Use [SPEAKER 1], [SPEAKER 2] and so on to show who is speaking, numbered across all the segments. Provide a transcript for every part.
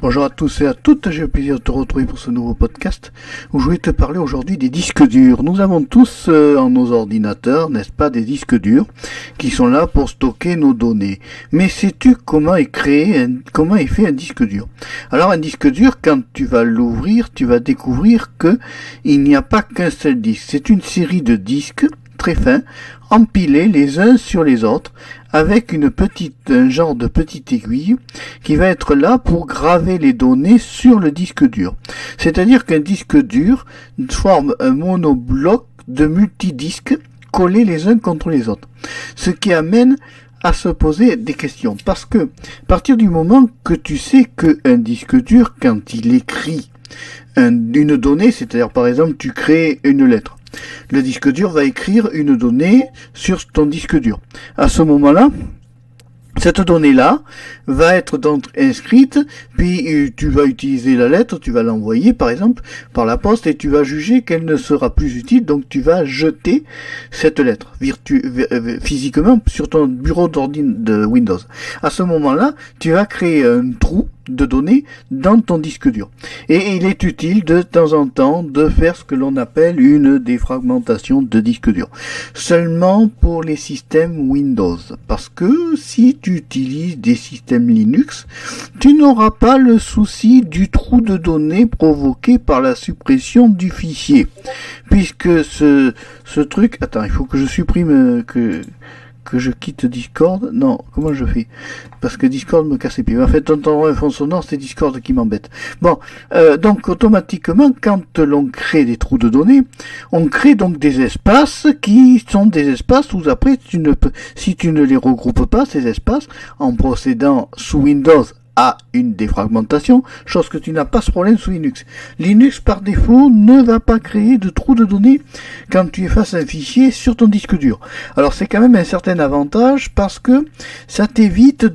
[SPEAKER 1] Bonjour à tous et à toutes, j'ai le plaisir de te retrouver pour ce nouveau podcast où je vais te parler aujourd'hui des disques durs. Nous avons tous en nos ordinateurs, n'est-ce pas, des disques durs qui sont là pour stocker nos données. Mais sais-tu comment est fait un disque dur? Alors un disque dur, quand tu vas l'ouvrir, tu vas découvrir que il n'y a pas qu'un seul disque. C'est une série de disques très fins, empilés les uns sur les autres, avec un genre de petite aiguille qui va être là pour graver les données sur le disque dur. C'est-à-dire qu'un disque dur forme un monobloc de multidisques collés les uns contre les autres. Ce qui amène à se poser des questions. Parce que, à partir du moment que tu sais qu'un disque dur, quand il écrit une donnée, c'est-à-dire par exemple tu crées une lettre, le disque dur va écrire une donnée sur ton disque dur. À ce moment-là, cette donnée-là va être donc inscrite, puis tu vas utiliser la lettre, tu vas l'envoyer par exemple par la poste et tu vas juger qu'elle ne sera plus utile, donc tu vas jeter cette lettre physiquement sur ton bureau de Windows. À ce moment-là, tu vas créer un trou de données dans ton disque dur. Et il est utile de temps en temps de faire ce que l'on appelle une défragmentation de disque dur. Seulement pour les systèmes Windows. Parce que si tu utilises des systèmes Linux, tu n'auras pas le souci du trou de données provoqué par la suppression du fichier. Puisque ce truc... Attends, il faut que je supprime... que je quitte Discord. Non, comment je fais? Parce que Discord me casse les pieds. En fait, t'entends un fond sonore, c'est Discord qui m'embête. Bon, donc automatiquement, quand l'on crée des trous de données, on crée donc des espaces qui sont des espaces où après, si tu ne les regroupes pas, ces espaces, en procédant sous Windows à une défragmentation, chose que tu n'as pas ce problème sous Linux. Linux, par défaut, ne va pas créer de trou de données quand tu effaces un fichier sur ton disque dur. Alors, c'est quand même un certain avantage parce que ça t'évite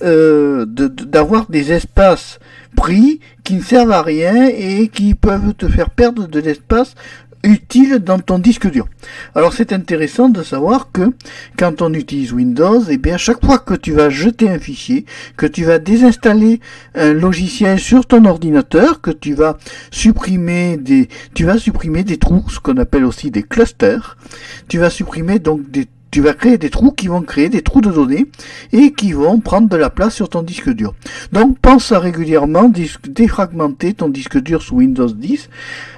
[SPEAKER 1] d'avoir des espaces pris qui ne servent à rien et qui peuvent te faire perdre de l'espace utile dans ton disque dur. Alors c'est intéressant de savoir que quand on utilise Windows, eh bien chaque fois que tu vas jeter un fichier, que tu vas désinstaller un logiciel sur ton ordinateur, que tu vas supprimer des trous, ce qu'on appelle aussi des clusters, tu vas créer des trous qui vont créer des trous de données et qui vont prendre de la place sur ton disque dur. Donc pense à régulièrement défragmenter ton disque dur sous Windows 10,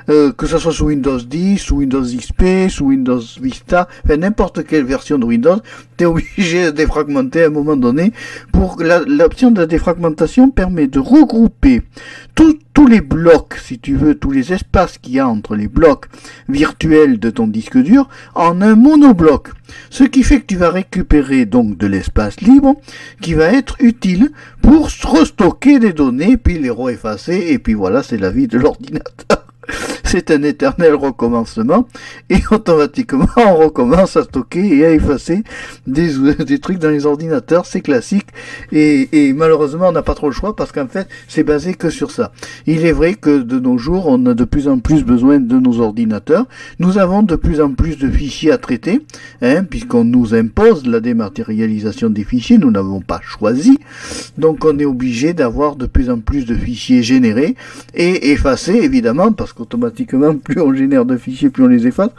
[SPEAKER 1] que ce soit sous Windows 10, sous Windows XP, sous Windows Vista, enfin n'importe quelle version de Windows, tu es obligé de défragmenter à un moment donné. L'option de défragmentation permet de regrouper tous les blocs, si tu veux, tous les espaces qu'il y a entre les blocs virtuels de ton disque dur en un monobloc. Ce qui fait que tu vas récupérer donc de l'espace libre qui va être utile pour restocker des données, puis les effacer et puis voilà, c'est la vie de l'ordinateur. C'est un éternel recommencement et automatiquement on recommence à stocker et à effacer des trucs dans les ordinateurs, c'est classique et malheureusement on n'a pas trop le choix parce qu'en fait c'est basé que sur ça. Il est vrai que de nos jours on a de plus en plus besoin de nos ordinateurs, nous avons de plus en plus de fichiers à traiter, puisqu'on nous impose la dématérialisation des fichiers, nous n'avons pas choisi, donc on est obligé d'avoir de plus en plus de fichiers générés et effacés évidemment parce qu'automatiquement plus on génère de fichiers, plus on les efface.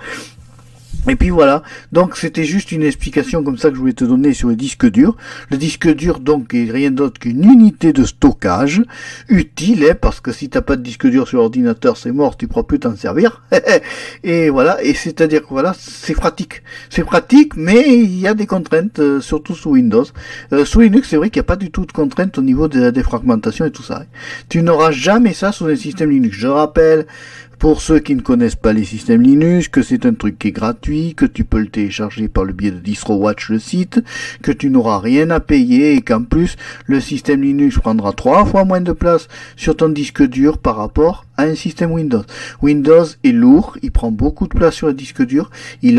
[SPEAKER 1] Et puis voilà, donc c'était juste une explication comme ça que je voulais te donner sur le disque dur. Le disque dur donc est rien d'autre qu'une unité de stockage utile, parce que si t'as pas de disque dur sur l'ordinateur, c'est mort, tu pourras plus t'en servir. Et voilà, et c'est-à-dire que voilà, c'est pratique. C'est pratique, mais il y a des contraintes, surtout sous Windows. Sous Linux, c'est vrai qu'il n'y a pas du tout de contraintes au niveau de la défragmentation et tout ça. Tu n'auras jamais ça sous un système Linux. Je rappelle, pour ceux qui ne connaissent pas les systèmes Linux, que c'est un truc qui est gratuit, que tu peux le télécharger par le biais de DistroWatch le site, que tu n'auras rien à payer et qu'en plus le système Linux prendra 3 fois moins de place sur ton disque dur par rapport à un système Windows. Windows est lourd, il prend beaucoup de place sur le disque dur, il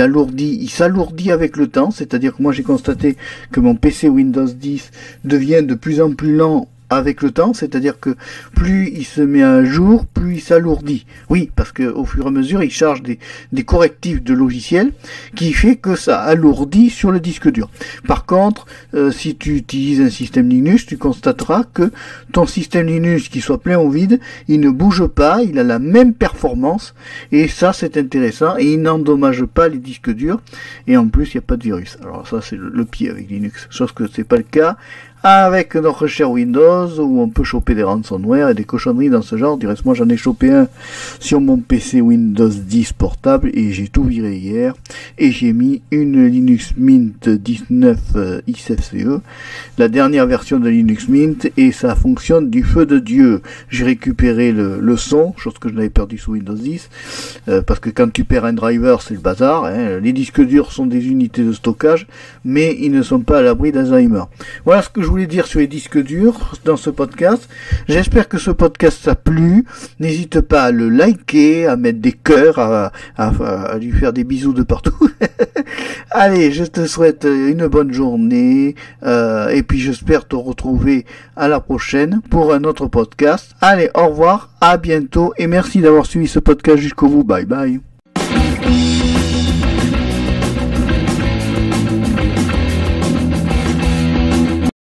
[SPEAKER 1] s'alourdit avec le temps, c'est-à-dire que moi j'ai constaté que mon PC Windows 10 devient de plus en plus lent avec le temps, c'est-à-dire que plus il se met à jour, plus il s'alourdit. Oui, parce que au fur et à mesure, il charge des correctifs de logiciels qui fait que ça alourdit sur le disque dur. Par contre, si tu utilises un système Linux, tu constateras que ton système Linux, qu'il soit plein ou vide, il ne bouge pas, il a la même performance, et ça c'est intéressant, et il n'endommage pas les disques durs, et en plus il n'y a pas de virus. Alors ça c'est le pied avec Linux, chose que c'est pas le cas avec notre cher Windows, où on peut choper des ransomware et des cochonneries dans ce genre. Moi j'en ai chopé un sur mon PC Windows 10 portable et j'ai tout viré hier, et j'ai mis une Linux Mint 19 XFCE, la dernière version de Linux Mint, et ça fonctionne du feu de Dieu. J'ai récupéré le son, chose que je n'avais perdu sous Windows 10, parce que quand tu perds un driver c'est le bazar, hein. Les disques durs sont des unités de stockage, mais ils ne sont pas à l'abri d'Alzheimer. Voilà ce que je voulais dire sur les disques durs dans ce podcast. J'espère que ce podcast t'a plu. N'hésite pas à le liker, à mettre des cœurs, à lui faire des bisous de partout. Allez, je te souhaite une bonne journée, et puis j'espère te retrouver à la prochaine pour un autre podcast. Allez, au revoir, à bientôt, et merci d'avoir suivi ce podcast jusqu'au bout. Bye bye.